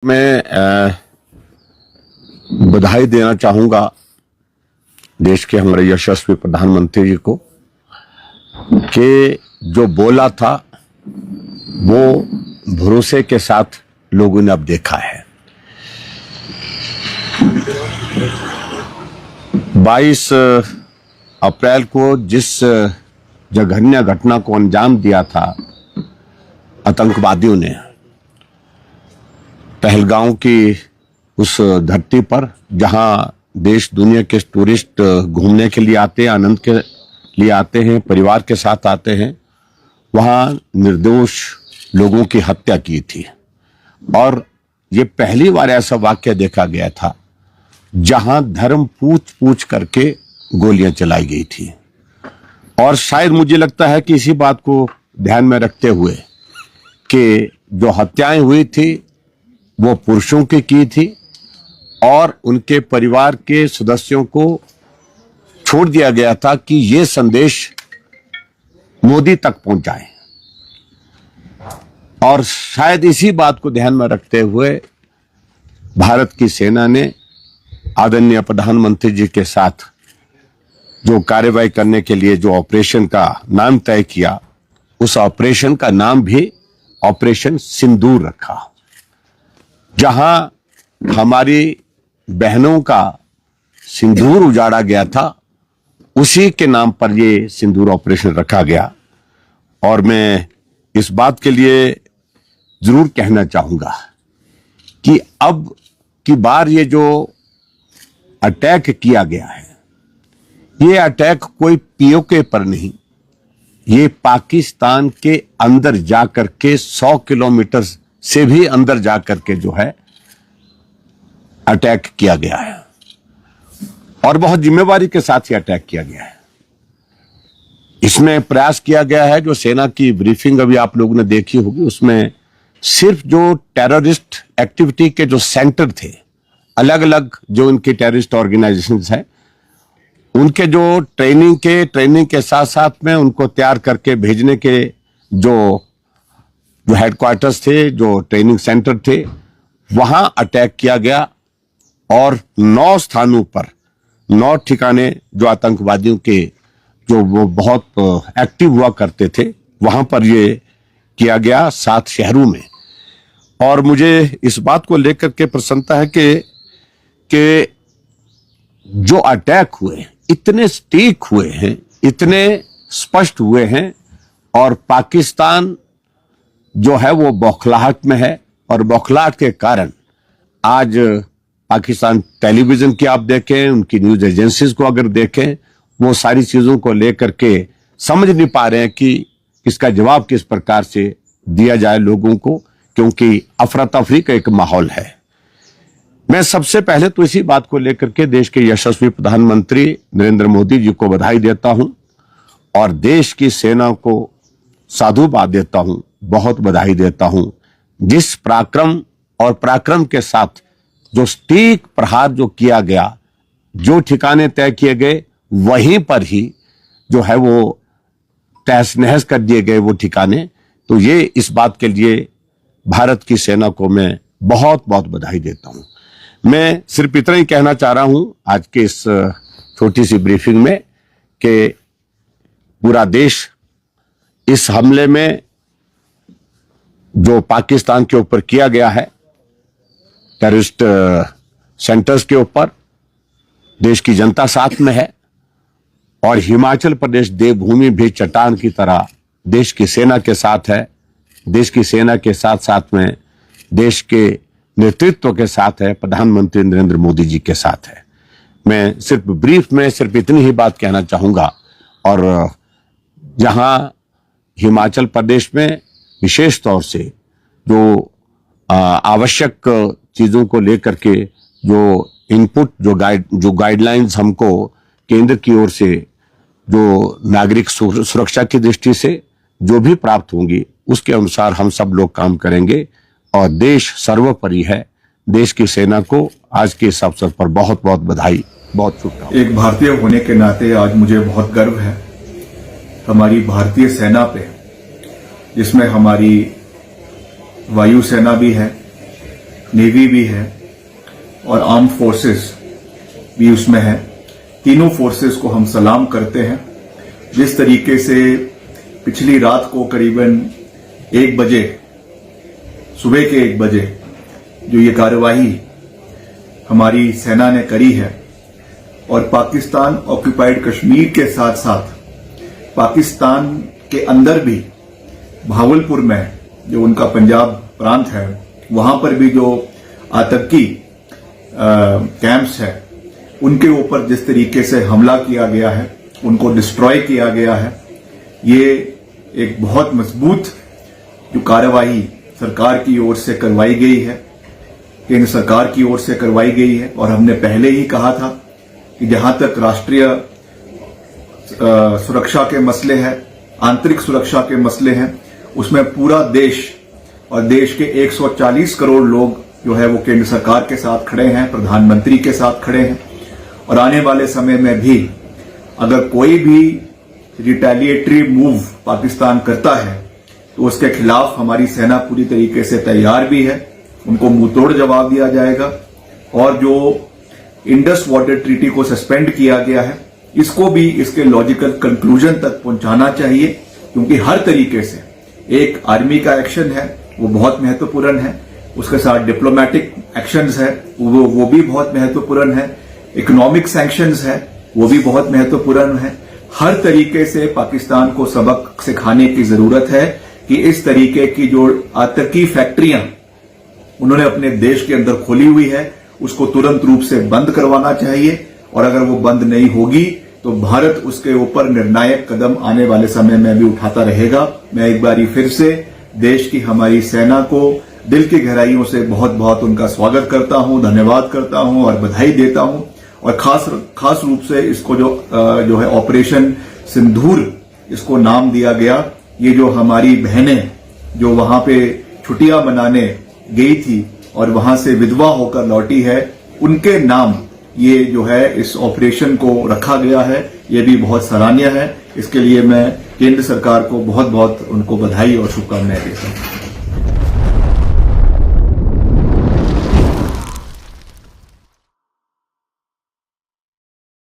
मैं बधाई देना चाहूंगा देश के हमारे यशस्वी प्रधानमंत्री जी को कि जो बोला था वो भरोसे के साथ लोगों ने अब देखा है। 22 अप्रैल को जिस जघन्य घटना को अंजाम दिया था आतंकवादियों ने पहलगांव की उस धरती पर, जहां देश दुनिया के टूरिस्ट घूमने के लिए आते हैं, आनंद के लिए आते हैं, परिवार के साथ आते हैं, वहां निर्दोष लोगों की हत्या की थी। और ये पहली बार ऐसा वाक्य देखा गया था जहां धर्म पूछ पूछ करके गोलियां चलाई गई थी। और शायद मुझे लगता है कि इसी बात को ध्यान में रखते हुए कि जो हत्याएं हुई थी वो पुरुषों की थी और उनके परिवार के सदस्यों को छोड़ दिया गया था कि ये संदेश मोदी तक पहुंचाए। और शायद इसी बात को ध्यान में रखते हुए भारत की सेना ने आदरणीय प्रधानमंत्री जी के साथ जो कार्रवाई करने के लिए जो ऑपरेशन का नाम तय किया, उस ऑपरेशन का नाम भी ऑपरेशन सिंदूर रखा। जहां हमारी बहनों का सिंदूर उजाड़ा गया था, उसी के नाम पर ये सिंदूर ऑपरेशन रखा गया। और मैं इस बात के लिए जरूर कहना चाहूंगा कि अब की बार ये जो अटैक किया गया है, ये अटैक कोई पीओके पर नहीं, ये पाकिस्तान के अंदर जाकर के 100 किलोमीटर से भी अंदर जाकर के जो है अटैक किया गया है। और बहुत जिम्मेवारी के साथ ही अटैक किया गया है। इसमें प्रयास किया गया है, जो सेना की ब्रीफिंग अभी आप लोगों ने देखी होगी, उसमें सिर्फ जो टेररिस्ट एक्टिविटी के जो सेंटर थे, अलग अलग जो इनके टेररिस्ट ऑर्गेनाइजेशंस हैं, उनके जो ट्रेनिंग के साथ साथ में उनको तैयार करके भेजने के जो हेडक्वार्टर्स थे, जो ट्रेनिंग सेंटर थे, वहां अटैक किया गया। और 9 स्थानों पर 9 ठिकाने जो आतंकवादियों के जो वो बहुत एक्टिव हुआ करते थे, वहां पर ये किया गया 7 शहरों में। और मुझे इस बात को लेकर के प्रसन्नता है कि जो अटैक हुए इतने सटीक हुए हैं, इतने स्पष्ट हुए हैं, और पाकिस्तान जो है वो बौखलाहट में है। और बौखलाहट के कारण आज पाकिस्तान टेलीविजन की आप देखें, उनकी न्यूज एजेंसीज को अगर देखें, वो सारी चीजों को लेकर के समझ नहीं पा रहे हैं कि इसका जवाब किस प्रकार से दिया जाए लोगों को, क्योंकि अफरा तफरी का एक माहौल है। मैं सबसे पहले तो इसी बात को लेकर के देश के यशस्वी प्रधानमंत्री नरेंद्र मोदी जी को बधाई देता हूं और देश की सेना को साधुवाद देता हूं, बहुत बधाई देता हूं। जिस पराक्रम के साथ जो सटीक प्रहार जो किया गया, जो ठिकाने तय किए गए, वहीं पर ही जो है वो तहस नहस कर दिए गए वो ठिकाने। तो ये इस बात के लिए भारत की सेना को मैं बहुत बहुत बधाई देता हूं। मैं सिर्फ इतना ही कहना चाह रहा हूं आज के इस छोटी सी ब्रीफिंग में कि पूरा देश इस हमले में जो पाकिस्तान के ऊपर किया गया है, टेररिस्ट सेंटर्स के ऊपर, देश की जनता साथ में है। और हिमाचल प्रदेश देवभूमि भी चट्टान की तरह देश की सेना के साथ है। देश की सेना के साथ साथ में देश के नेतृत्व के साथ है, प्रधानमंत्री नरेंद्र मोदी जी के साथ है। मैं सिर्फ ब्रीफ में सिर्फ इतनी ही बात कहना चाहूंगा। और जहां हिमाचल प्रदेश में विशेष तौर से जो आवश्यक चीजों को लेकर के जो इनपुट, जो गाइडलाइंस हमको केंद्र की ओर से जो नागरिक सुरक्षा की दृष्टि से जो भी प्राप्त होंगी, उसके अनुसार हम सब लोग काम करेंगे। और देश सर्वोपरि है। देश की सेना को आज के इस अवसर पर बहुत बहुत बधाई, बहुत शुभकामनाएं। एक भारतीय होने के नाते आज मुझे बहुत गर्व है हमारी भारतीय सेना पे, जिसमें हमारी वायुसेना भी है, नेवी भी है और आर्म फोर्सेस भी उसमें है। तीनों फोर्सेस को हम सलाम करते हैं। जिस तरीके से पिछली रात को करीबन 1 बजे, सुबह के 1 बजे जो ये कार्यवाही हमारी सेना ने करी है और पाकिस्तान ऑक्यूपाइड कश्मीर के साथ साथ पाकिस्तान के अंदर भी भावलपुर में जो उनका पंजाब प्रांत है वहां पर भी जो आतंकी कैंप्स है उनके ऊपर जिस तरीके से हमला किया गया है, उनको डिस्ट्रॉय किया गया है, ये एक बहुत मजबूत जो कार्यवाही सरकार की ओर से करवाई गई है, केंद्र सरकार की ओर से करवाई गई है। और हमने पहले ही कहा था कि जहां तक राष्ट्रीय सुरक्षा के मसले हैं, आंतरिक सुरक्षा के मसले हैं, उसमें पूरा देश और देश के 140 करोड़ लोग जो है वो केंद्र सरकार के साथ खड़े हैं, प्रधानमंत्री के साथ खड़े हैं। और आने वाले समय में भी अगर कोई भी रिटेलिएटरी मूव पाकिस्तान करता है तो उसके खिलाफ हमारी सेना पूरी तरीके से तैयार भी है, उनको मुंहतोड़ जवाब दिया जाएगा। और जो इंडस वाटर ट्रीटी को सस्पेंड किया गया है इसको भी इसके लॉजिकल कंक्लूजन तक पहुंचाना चाहिए, क्योंकि हर तरीके से एक आर्मी का एक्शन है वो बहुत महत्वपूर्ण है, उसके साथ डिप्लोमेटिक एक्शंस है वो भी बहुत महत्वपूर्ण है, इकोनॉमिक सैंक्शंस है वो भी बहुत महत्वपूर्ण है। हर तरीके से पाकिस्तान को सबक सिखाने की जरूरत है कि इस तरीके की जो आतंकी फैक्ट्रियां उन्होंने अपने देश के अंदर खोली हुई है उसको तुरंत रूप से बंद करवाना चाहिए। और अगर वो बंद नहीं होगी तो भारत उसके ऊपर निर्णायक कदम आने वाले समय में भी उठाता रहेगा। मैं एक बारी फिर से देश की हमारी सेना को दिल की गहराइयों से बहुत बहुत उनका स्वागत करता हूं, धन्यवाद करता हूं और बधाई देता हूं। और खास रूप से इसको जो है ऑपरेशन सिंदूर इसको नाम दिया गया, ये जो हमारी बहनें जो वहां पे छुट्टियां मनाने गई थी और वहां से विधवा होकर लौटी है, उनके नाम ये जो है इस ऑपरेशन को रखा गया है, ये भी बहुत सराहनीय है। इसके लिए मैं केंद्र सरकार को बहुत बहुत उनको बधाई और शुभकामनाएं देता हूं।